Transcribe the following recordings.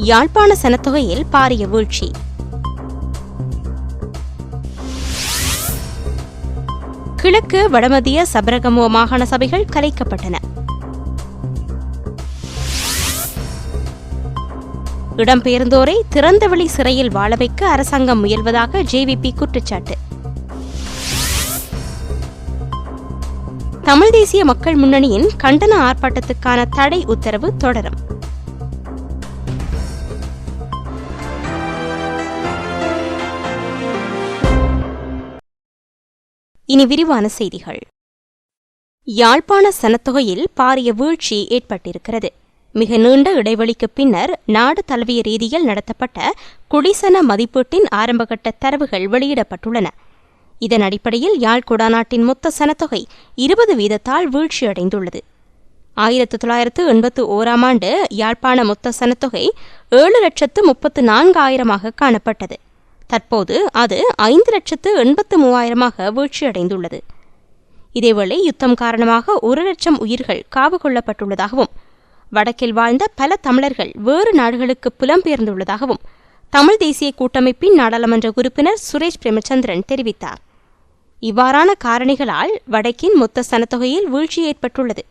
யாழ்ப்பாண சனத்தொகையில் பாரிய வீழ்ச்சி. கிழக்கு வடமத்திய சபரகமுவ மாகாண சபைகள் கலைக்கப்பட்டன. இடம்பெயர்ந்தோரை திறந்தவெளி சிறையில் வாழ வைக்க அரசாங்கம் முயல்வதாக ஜேவிபி குற்றச்சாட்டு. தமிழ் தேசிய மக்கள் முன்னணியின் கண்டன ஆர்ப்பாட்டத்துக்கான தடை உத்தரவு தொடரும். இனி விரிவான செய்திகள். யாழ்ப்பாண சனத்தொகையில் பாரிய வீழ்ச்சி ஏற்பட்டிருக்கிறது. மிக நீண்ட இடைவெளிக்கு பின்னர் நாடு தழுவிய ரீதியில் நடத்தப்பட்ட குடிசன மதிப்பீட்டின் ஆரம்பகட்ட தரவுகள் வெளியிடப்பட்டுள்ளன. இதன் அடிப்படையில் யாழ் குடாநாட்டின் மொத்த சனத்தொகை 20% வீழ்ச்சியடைந்துள்ளது. 1981ஆம் ஆண்டு யாழ்ப்பாண மொத்த சனத்தொகை 7,34,000 காணப்பட்டது. தற்போது அது 5,83,000 வீழ்ச்சியடைந்துள்ளது. இதேவேளை யுத்தம் காரணமாக 1,00,000 உயிர்கள் காவு கொள்ளப்பட்டுள்ளதாகவும் வடக்கில் வாழ்ந்த பல தமிழர்கள் வேறு நாடுகளுக்கு புலம்பெயர்ந்துள்ளதாகவும் தமிழ் தேசிய கூட்டமைப்பின் நாடாளுமன்ற உறுப்பினர் சுரேஷ் பிரேமச்சந்திரன் தெரிவித்தார். இவ்வாறான காரணிகளால் வடக்கின் மொத்த சனத்தொகையில் வீழ்ச்சி ஏற்பட்டுள்ளது.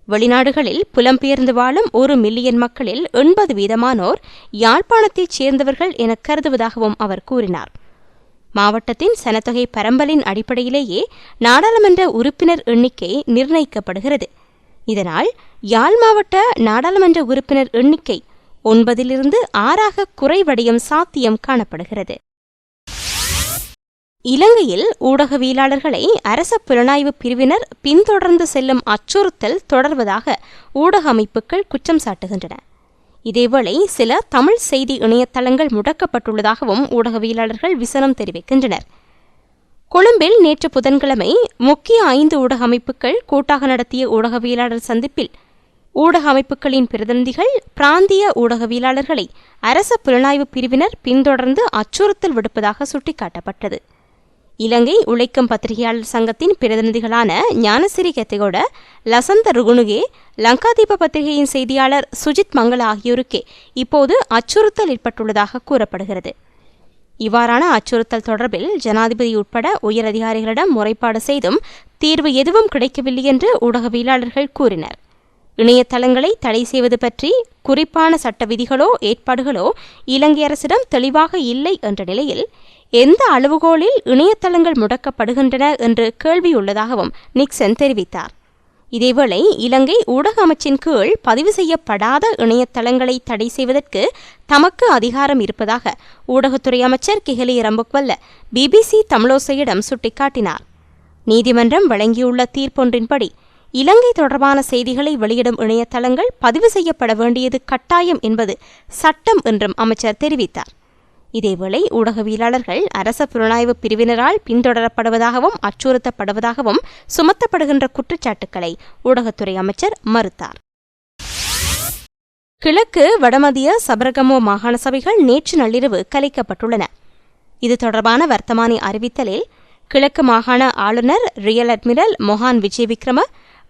வெளிநாடுகளில் புலம்பெயர்ந்து வாழும் 1 மில்லியன் மக்களில் 80% யாழ்ப்பாணத்தைச் சேர்ந்தவர்கள் என கருதுவதாகவும் அவர் கூறினார். மாவட்டத்தின் சனத்தொகை பரம்பலின் அடிப்படையிலேயே நாடாளுமன்ற உறுப்பினர் எண்ணிக்கை நிர்ணயிக்கப்படுகிறது. இதனால் யாழ் மாவட்ட நாடாளுமன்ற உறுப்பினர் எண்ணிக்கை 9 6 குறைவடையும் சாத்தியம் காணப்படுகிறது. இலங்கையில் ஊடகவியலாளர்களை அரச புலனாய்வு பிரிவினர் பின்தொடர்ந்து செல்லும் அச்சுறுத்தல் தொடர்வதாக ஊடக அமைப்புகள் குற்றம் சாட்டுகின்றன. இதேவேளை சில தமிழ் செய்தி இணையதளங்கள் முடக்கப்பட்டுள்ளதாகவும் ஊடகவியலாளர்கள் விசனம் தெரிவிக்கின்றனர். கொழும்பில் நேற்று புதன்கிழமை முக்கிய 5 ஊடக அமைப்புகள் கூட்டாக நடத்திய ஊடகவியலாளர் சந்திப்பில் ஊடக அமைப்புகளின் பிரதிநிதிகள் பிராந்திய ஊடகவியலாளர்களை அரச புலனாய்வு பிரிவினர் பின்தொடர்ந்து அச்சுறுத்தல் விடுப்பதாக சுட்டிக்காட்டப்பட்டது. இலங்கை உழைக்கும் பத்திரிகையாளர் சங்கத்தின் பிரதிநிதிகளான ஞானசிறி கெத்தகோட, லசந்த ருகுணுகே, லங்காதீப பத்திரிகையின் செய்தியாளர் சுஜித் மங்கள ஆகியோருக்கே இப்போது அச்சுறுத்தல் ஏற்பட்டுள்ளதாக கூறப்படுகிறது. இவ்வாறான அச்சுறுத்தல் தொடர்பில் ஜனாதிபதி உட்பட உயர் அதிகாரிகளிடம் முறைப்பாடு செய்தும் தீர்வு எதுவும் கிடைக்கவில்லை என்று ஊடகவியலாளர்கள் கூறினர். இணையதளங்களை தடை செய்வது பற்றி குறிப்பான சட்ட விதிகளோ ஏற்பாடுகளோ இலங்கை அரசிடம் தெளிவாக இல்லை என்ற நிலையில் எந்த அளவுகோலில் இணையதளங்கள் முடக்கப்படுகின்றன என்று கேள்வியுள்ளதாகவும் நிக்சன் தெரிவித்தார். இதேவேளை இலங்கை ஊடக அமைச்சின் கீழ் பதிவு செய்யப்படாத இணையதளங்களை தடை செய்வதற்கு தமக்கு அதிகாரம் இருப்பதாக ஊடகத்துறை அமைச்சர் கிஹலி ரம்புக்வல்ல பிபிசி தமிழோசையிடம் சுட்டிக்காட்டினார். நீதிமன்றம் வழங்கியுள்ள தீர்ப்பொன்றின்படி இலங்கை தொடர்பான செய்திகளை வெளியிடும் இணையதளங்கள் பதிவு செய்யப்பட வேண்டியது கட்டாயம் என்பது சட்டம் என்றும் அமைச்சர் தெரிவித்தார். இதேவேளை ஊடகவியலாளர்கள் அரச புலனாய்வு பிரிவினரால் பின்தொடரப்படுவதாகவும் அச்சுறுத்தப்படுவதாகவும் சுமத்தப்படுகின்ற குற்றச்சாட்டுக்களை ஊடகத்துறை அமைச்சர் மறுத்தார். கிழக்கு வடமத்திய சபரகமுவ மாகாண சபைகள் நேற்று நள்ளிரவு கலைக்கப்பட்டுள்ளன. இது தொடர்பான வர்த்தமானி அறிவித்தலில் கிழக்கு மாகாண ஆளுநர் ரியல் அட்மிரல் மொஹான் விஜய் விக்ரம,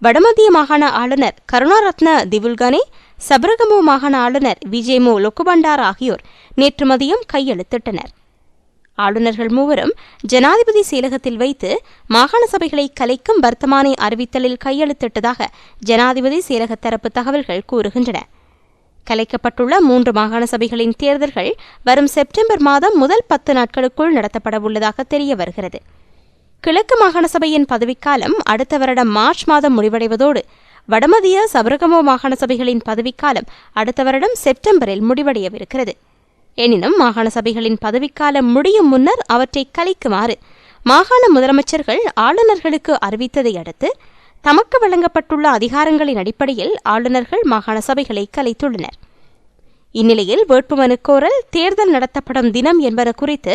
வடமத்திய மாகாண ஆளுநர் கருணாரத்ன திவுல்கனே, சபரகமுவ மாகாண ஆளுநர் விஜேமு லொக்குபண்டார் ஆகியோர் நேற்று மதியம் கையெழுத்திட்டனர். ஆளுநர்கள் மூவரும் ஜனாதிபதி செயலகத்தில் வைத்து மாகாண சபைகளை கலைக்கும் வர்த்தமானி அறிவித்தலில் கையெழுத்திட்டதாக ஜனாதிபதி செயலக தரப்பு தகவல்கள் கூறுகின்றன. கலைக்கப்பட்டுள்ள 3 மாகாண சபைகளின் தேர்தல்கள் வரும் செப்டம்பர் மாதம் முதல் 10 நாட்களுக்குள் நடத்தப்படவுள்ளதாக தெரிய வருகிறது. கிழக்கு மாகாண சபையின் பதவிக்காலம் அடுத்த வருடம் மார்ச் மாதம் முடிவடைவதோடு வடமத்திய சபரகமுவ மாகாண சபைகளின் பதவிக்காலம் அடுத்த வருடம் செப்டம்பரில் முடிவடையவிருக்கிறது. எனினும் மாகாண சபைகளின் பதவிக்காலம் முடியும் முன்னர் அவற்றை கலைக்குமாறு மாகாண முதலமைச்சர்கள் ஆளுநர்களுக்கு அறிவித்ததை அடுத்து தமக்கு வழங்கப்பட்டுள்ள அதிகாரங்களின் அடிப்படையில் ஆளுநர்கள் மாகாண சபைகளை கலைத்துள்ளனர். இந்நிலையில் வேட்புமனு கோரல், தேர்தல் நடத்தப்படும் தினம் என்பன குறித்து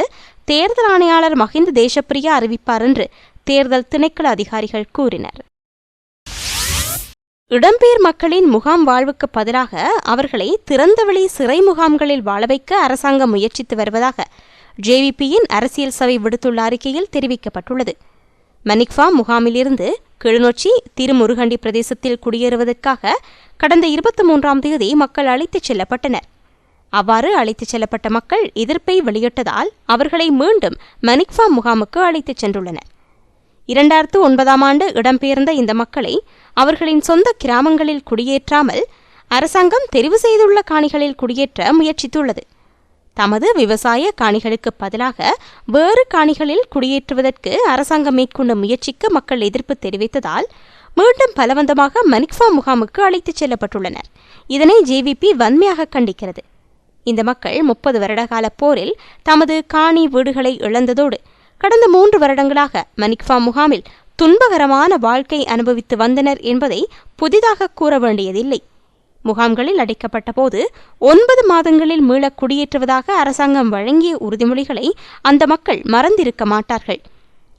தேர்தல் ஆணையாளர் மஹிந்த தேசப்பிரியா அறிவிப்பார் என்று தேர்தல் திணைக்கள அதிகாரிகள் கூறினர். இடம்பெயர் மக்களின் முகாம் வாழ்வுக்கு பதிலாக அவர்களை திறந்தவெளி சிறை முகாம்களில் வாழ வைக்க அரசாங்கம் முயற்சித்து வருவதாக ஜேவிபியின் அரசியல் சபை விடுத்துள்ள அறிக்கையில் தெரிவிக்கப்பட்டுள்ளது. மனிக்ஃபா முகாமிலிருந்து கிளிநொச்சி திருமுருகண்டி பிரதேசத்தில் குடியேறுவதற்காக கடந்த 23ஆம் தேதி மக்கள் அழைத்துச் செல்லப்பட்டனர். அவ்வாறு அழைத்துச் செல்லப்பட்ட மக்கள் எதிர்ப்பை வெளியிட்டதால் அவர்களை மீண்டும் மனிக்ஃபா முகாமுக்கு அழைத்துச் சென்றுள்ளனர். 2009ஆம் ஆண்டு இடம்பெயர்ந்த இந்த மக்களை அவர்களின் சொந்த கிராமங்களில் குடியேற்றாமல் அரசாங்கம் தெரிவு செய்துள்ள காணிகளில் குடியேற்ற முயற்சித்துள்ளது. தமது விவசாய காணிகளுக்கு பதிலாக வேறு காணிகளில் குடியேற்றுவதற்கு அரசாங்கம் மேற்கொண்ட முயற்சிக்கு மக்கள் எதிர்ப்பு தெரிவித்ததால் மீண்டும் பலவந்தமாக மனிக்ஃபா முகாமுக்கு அழைத்துச் செல்லப்பட்டுள்ளனர். இதனை ஜேவிபி வன்மையாக கண்டிக்கிறது. இந்த மக்கள் 30 வருடகால போரில் தமது காணி வீடுகளை இழந்ததோடு கடந்த 3 வருடங்களாக மனிக்ஃபா முகாமில் துன்பகரமான வாழ்க்கை அனுபவித்து வந்தனர் என்பதை புதிதாக கூற வேண்டியதில்லை. முகாம்களில் அடைக்கப்பட்ட போது 9 மாதங்களில் மீள குடியேற்றுவதாக அரசாங்கம் வழங்கிய உறுதிமொழிகளை அந்த மக்கள் மறந்திருக்க மாட்டார்கள்.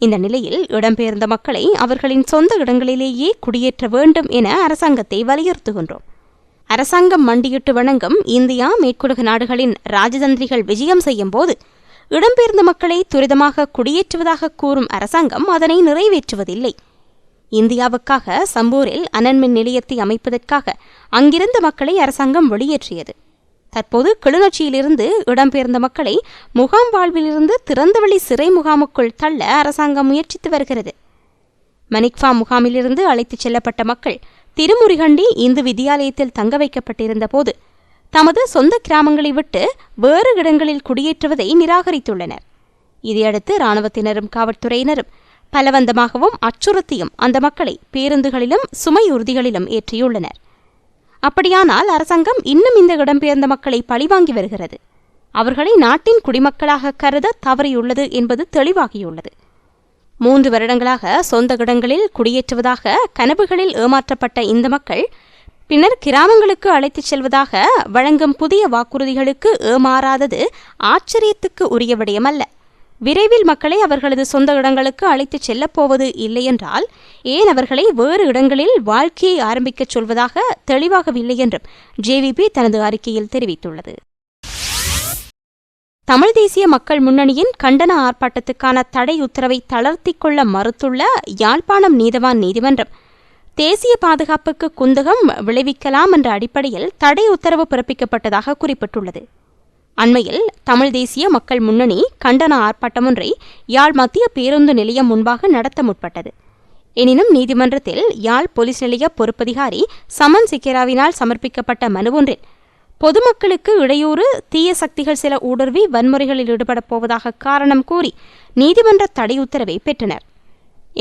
இந்த நிலையில் இடம்பெயர்ந்த மக்களை அவர்களின் சொந்த இடங்களிலேயே குடியேற்ற வேண்டும் என அரசாங்கத்தை வலியுறுத்துகின்றோம். அரசாங்கம் மண்டியிட்டு வணங்கும் இந்தியா மேற்குலக நாடுகளின் ராஜதந்திரிகள் விஜயம் செய்யும் போது இடம்பெயர்ந்த மக்களை துரிதமாக குடியேற்றுவதாக கூறும் அரசாங்கம் அதனை நிறைவேற்றுவதில்லை. இந்தியாவுக்காக சம்பூரில் அனல்மின் நிலையத்தை அமைப்பதற்காக அங்கிருந்த மக்களை அரசாங்கம் வெளியேற்றியது. தற்போது கிளிநொச்சியிலிருந்து இடம்பெயர்ந்த மக்களை முகாம் வாழ்விலிருந்து திறந்தவெளி சிறை முகாமுக்குள் தள்ள அரசாங்கம் முயற்சித்து வருகிறது. மனிக்ஃபா முகாமிலிருந்து அழைத்துச் செல்லப்பட்ட மக்கள் திருமுருகண்டி இந்து வித்தியாலயத்தில் தங்க வைக்கப்பட்டிருந்த போது தமது சொந்த கிராமங்களை விட்டு வேறு இடங்களில் குடியேற்றுவதை நிராகரித்துள்ளனர். இதையடுத்து இராணுவத்தினரும் காவல்துறையினரும் பலவந்தமாகவும் அச்சுறுத்தியும் அந்த மக்களை பேருந்துகளிலும் சுமை ஊர்திகளிலும் ஏற்றியுள்ளனர். அப்படியானால் அரசாங்கம் இன்னும் இந்த இடம்பெயர்ந்த மக்களை பழிவாங்கி வருகிறது. அவர்களை நாட்டின் குடிமக்களாக கருத தவறியுள்ளது என்பது தெளிவாகியுள்ளது. 3 வருடங்களாக சொந்த இடங்களில் குடியேற்றுவதாக கனவுகளில் ஏமாற்றப்பட்ட இந்த மக்கள் பின்னர் கிராமங்களுக்கு அழைத்துச் செல்வதாக வழங்கும் புதிய வாக்குறுதிகளுக்கு ஏமாறாதது ஆச்சரியத்துக்கு உரிய விடயமல்ல. விரைவில் மக்களை அவர்களது சொந்த இடங்களுக்கு அழைத்துச் செல்லப்போவது இல்லையென்றால் ஏன் அவர்களை வேறு இடங்களில் வாழ்க்கையை ஆரம்பிக்கச் சொல்வதாக தெளிவாகவில்லை என்றும் ஜேவிபி தனது அறிக்கையில் தெரிவித்துள்ளது. தமிழ் தேசிய மக்கள் முன்னணியின் கண்டன ஆர்ப்பாட்டத்துக்கான தடை உத்தரவை தளர்த்திக் கொள்ள மறுத்துள்ள யாழ்ப்பாணம் நீதவான் நீதிமன்றம் தேசிய பாதுகாப்புக்கு குந்தகம் விளைவிக்கலாம் என்ற அடிப்படையில் தடை உத்தரவு பிறப்பிக்கப்பட்டதாக குறிப்பிட்டுள்ளது. அண்மையில் தமிழ் தேசிய மக்கள் முன்னணி கண்டன ஆர்ப்பாட்டம் ஒன்றை யாழ் மத்திய பேருந்து நிலையம் முன்பாக நடத்த முற்பட்டது. எனினும் நீதிமன்றத்தில் யாழ் போலீஸ் நிலைய பொறுப்பதிகாரி சமன் சிக்கேராவினால் சமர்ப்பிக்கப்பட்ட மனு ஒன்றில் பொதுமக்களுக்கு இடையூறு, தீய சக்திகள் சில ஊடுருவி வன்முறைகளில் ஈடுபடப் போவதாக காரணம் கூறி நீதிமன்ற தடை உத்தரவை பெற்றனர்.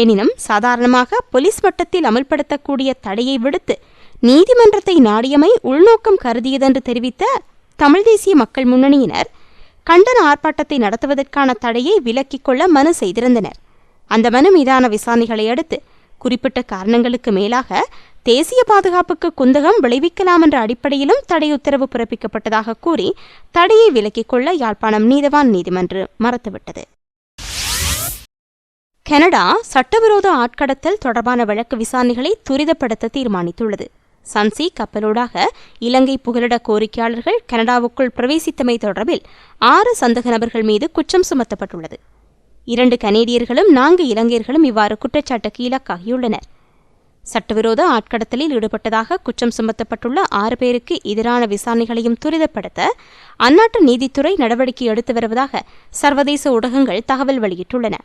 எனினும் சாதாரணமாக போலீஸ் மட்டத்தில் அமல்படுத்தக்கூடிய தடையை விடுத்து நீதிமன்றத்தை நாடியமை உள்நோக்கம் கருதியதென்று தெரிவித்த தமிழ் தேசிய மக்கள் முன்னணியினர் கண்டன ஆர்ப்பாட்டத்தை நடத்துவதற்கான தடையை விலக்கிக் கொள்ள மனு செய்திருந்தனர். அந்த மனு மீதான விசாரணைகளை அடுத்து குறிப்பிட்ட காரணங்களுக்கு மேலாக தேசிய பாதுகாப்புக்கு குந்தகம் விளைவிக்கலாம் என்ற அடிப்படையிலும் தடை உத்தரவு பிறப்பிக்கப்பட்டதாக கூறி தடையை விலக்கிக் கொள்ள யாழ்ப்பாணம் நீதவான் நீதிமன்றம் மறுத்துவிட்டது. கனடா சட்டவிரோத ஆட்கடத்தல் தொடர்பான வழக்கு விசாரணைகளை துரிதப்படுத்த தீர்மானித்துள்ளது. சன்சி கப்பலூடாக இலங்கை புகலிட கோரிக்கையாளர்கள் கனடாவுக்குள் பிரவேசித்தமை தொடர்பில் 6 சந்தேக நபர்கள் மீது குற்றம் சுமத்தப்பட்டுள்ளது. 2 கனேடியர்களும் 4 இலங்கையர்களும் இவ்வாறு குற்றச்சாட்டுக்கு இலக்காகியுள்ளனர். சட்டவிரோத ஆட்கடத்தலில் ஈடுபட்டதாக குற்றம் சுமத்தப்பட்டுள்ள 6 பேருக்கு எதிரான விசாரணைகளையும் துரிதப்படுத்த அந்நாட்டு நீதித்துறை நடவடிக்கை எடுத்து வருவதாக சர்வதேச ஊடகங்கள் தகவல் வெளியிட்டுள்ளன.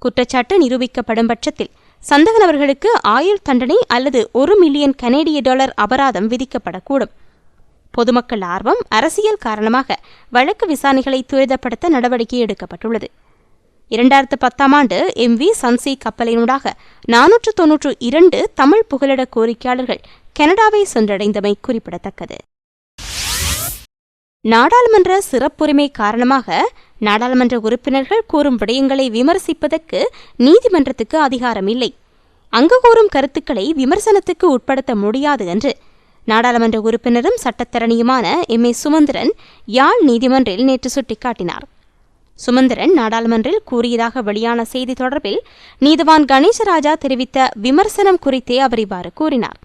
குற்றச்சாட்டு நிரூபிக்கப்படும் பட்சத்தில் சந்தேக நபர்களுக்கு ஆயுள் தண்டனை அல்லது $1 மில்லியன் கனேடிய டாலர் அபராதம் விதிக்கப்படக்கூடும். பொதுமக்கள் ஆர்வம், அரசியல் காரணமாக வழக்கு விசாரணைகளை துரிதப்படுத்த நடவடிக்கை எடுக்கப்பட்டுள்ளது. 2010ஆம் ஆண்டு MV சன்சி கப்பலினூடாக 492 தமிழ் புகலிட கோரிக்கையாளர்கள் கனடாவை சென்றடைந்தமை குறிப்பிடத்தக்கது. நாடாளுமன்ற சிறப்புரிமை காரணமாக நாடாளுமன்ற உறுப்பினர்கள் கூறும் விடயங்களை விமர்சிப்பதற்கு நீதிமன்றத்துக்கு அதிகாரம் இல்லை. அங்கு கூறும் கருத்துக்களை விமர்சனத்துக்கு உட்படுத்த முடியாது என்று நாடாளுமன்ற உறுப்பினரும் சட்டத்தரணியுமான MA சுமந்திரன் யாழ் நீதிமன்றில் நேற்று சுட்டிக்காட்டினார். சுமந்திரன் நாடாளுமன்றில் கூறியதாக வெளியான செய்தி தொடர்பில் நீதிவான் கணேசராஜா தெரிவித்த விமர்சனம் குறித்தே அவர் இவ்வாறு கூறினார்.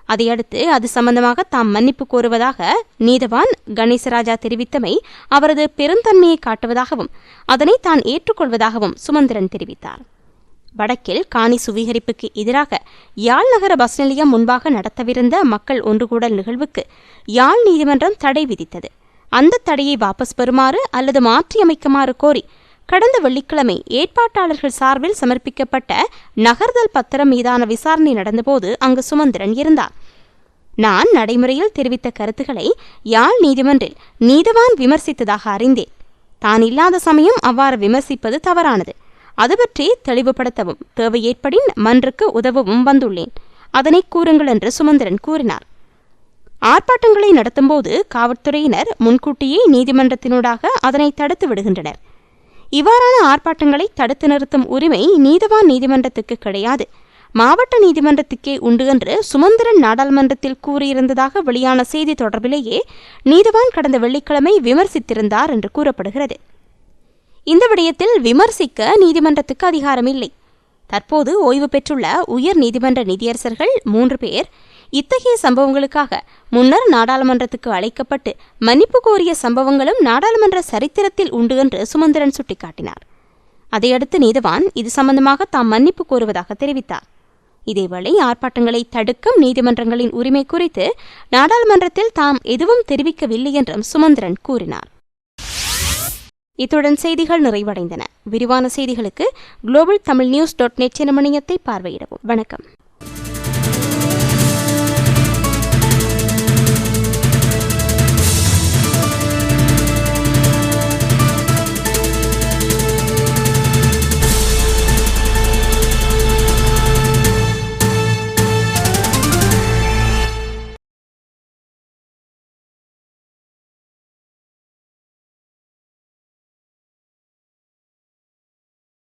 அதையடுத்து அது சம்பந்தமாக தாம் மன்னிப்பு கோருவதாக நீதவான் கணேசராஜா தெரிவித்தமை அவரது பெருந்தன்மையை காட்டுவதாகவும் அதனை தான் ஏற்றுக்கொள்வதாகவும் சுமந்திரன் தெரிவித்தார். வடக்கில் காணி சுவீகரிப்புக்கு எதிராக யாழ் நகர பஸ் நிலையம் முன்பாக நடத்தவிருந்த மக்கள் ஒன்றுகூடல் நிகழ்வுக்கு யாழ் நீதிமன்றம் தடை விதித்தது. அந்த தடையை வாபஸ் பெறுமாறு அல்லது மாற்றியமைக்குமாறு கோரி கடந்த வெள்ளிக்கிழமை ஏற்பாட்டாளர்கள் சார்பில் சமர்ப்பிக்கப்பட்ட நகர்தல் பத்திரம் மீதான விசாரணை நடந்தபோது அங்கு சுமந்திரன் இருந்தார். நான் நடைமுறையில் தெரிவித்த கருத்துக்களை யாழ் நீதிமன்றில் நீதவான் விமர்சித்ததாக அறிந்தேன். தான் இல்லாத சமயம் அவ்வாறு விமர்சிப்பது தவறானது. அது பற்றி தெளிவுபடுத்தவும் தேவை ஏற்படின் மன்றுக்கு உதவவும் வந்துள்ளேன். அதனை கூறுங்கள் என்று சுமந்திரன் கூறினார். ஆர்ப்பாட்டங்களை நடத்தும்போது காவல்துறையினர் முன்கூட்டியே நீதிமன்றத்தினூடாக அதனை தடுத்து விடுகின்றனர். இவ்வாறான ஆர்ப்பாட்டங்களை தடுத்து நிறுத்தும் உரிமை நீதவான் நீதிமன்றத்துக்கு கிடையாது, மாவட்ட நீதிமன்றத்துக்கே உண்டு என்று சுமந்திரன் நாடாளுமன்றத்தில் கூறியிருந்ததாக வெளியான செய்தி தொடர்பிலேயே நீதவான் கடந்த வெள்ளிக்கிழமை விமர்சித்திருந்தார் என்று கூறப்படுகிறது. இந்த விடயத்தில் விமர்சிக்க நீதிமன்றத்துக்கு அதிகாரம் இல்லை. தற்போது ஓய்வு பெற்றுள்ள உயர் நீதிமன்ற நீதியரசர்கள் 3 பேர் இத்தகைய சம்பவங்களுக்காக முன்னர் நாடாளுமன்றத்துக்கு அழைக்கப்பட்டு மன்னிப்பு கோரிய சம்பவங்களும் நாடாளுமன்ற சரித்திரத்தில் உண்டு என்று சுமந்திரன் சுட்டிக்காட்டினார். அதையடுத்து நீதவான் இது சம்பந்தமாக தாம் மன்னிப்பு கோருவதாக தெரிவித்தார். இதேவேளை ஆர்ப்பாட்டங்களை தடுக்கும் நீதிமன்றங்களின் உரிமை குறித்து நாடாளுமன்றத்தில் தாம் எதுவும் தெரிவிக்கவில்லை என்றும் சுமந்திரன் கூறினார். இத்துடன் செய்திகள் நிறைவடைந்தன. விரிவான செய்திகளுக்கு globaltamilnews.net எனும் இணையத்தை பார்வையிடவும். வணக்கம்.